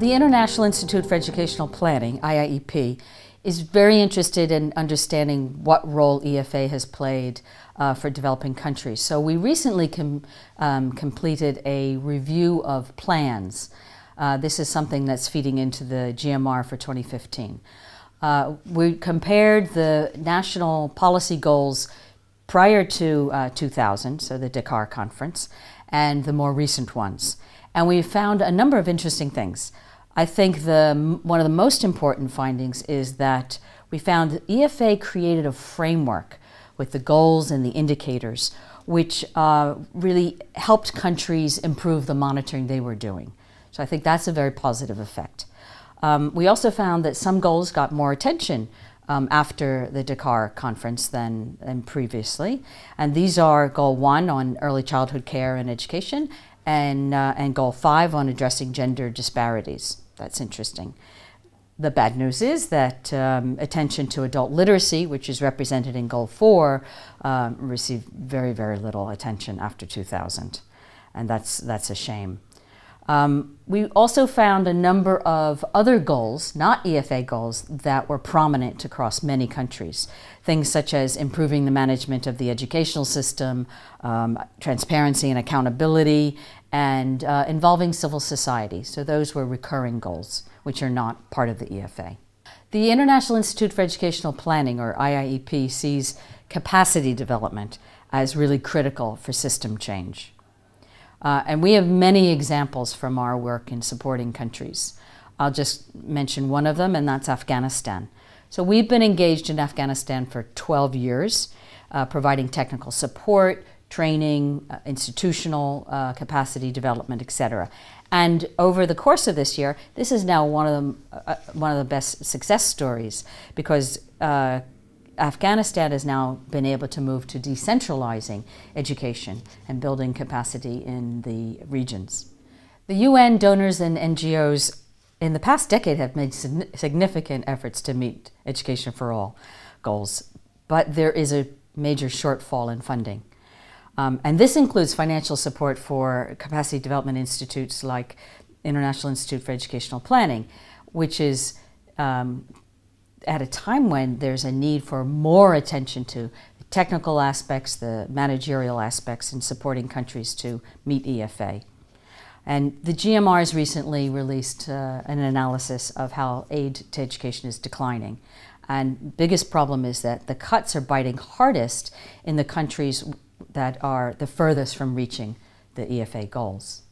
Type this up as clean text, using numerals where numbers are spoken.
The International Institute for Educational Planning, IIEP, is very interested in understanding what role EFA has played for developing countries. So we recently completed a review of plans. This is something that's feeding into the GMR for 2015. We compared the national policy goals prior to 2000, so the Dakar Conference, and the more recent ones. And we found a number of interesting things. I think one of the most important findings is that we found that EFA created a framework with the goals and the indicators, which really helped countries improve the monitoring they were doing. So I think that's a very positive effect. We also found that some goals got more attention after the Dakar Conference than previously. And these are Goal 1 on early childhood care and education, and Goal 5 on addressing gender disparities. That's interesting. The bad news is that attention to adult literacy, which is represented in Goal 4, received very, very little attention after 2000. And that's a shame. We also found a number of other goals, not EFA goals, that were prominent across many countries. Things such as improving the management of the educational system, transparency and accountability, and involving civil society. So those were recurring goals, which are not part of the EFA. The International Institute for Educational Planning, or IIEP, sees capacity development as really critical for system change. And we have many examples from our work in supporting countries. I'll just mention one of them, and that's Afghanistan. So we've been engaged in Afghanistan for 12 years, providing technical support, training, institutional capacity development, etc. And over the course of this year, this is now one of the best success stories, because Afghanistan has now been able to move to decentralizing education and building capacity in the regions. The UN, donors, and NGOs in the past decade have made significant efforts to meet Education for All goals, but there is a major shortfall in funding. And this includes financial support for capacity development institutes like International Institute for Educational Planning, which is at a time when there's a need for more attention to the technical aspects, the managerial aspects in supporting countries to meet EFA. And the GMR has recently released an analysis of how aid to education is declining. And biggest problem is that the cuts are biting hardest in the countries that are the furthest from reaching the EFA goals.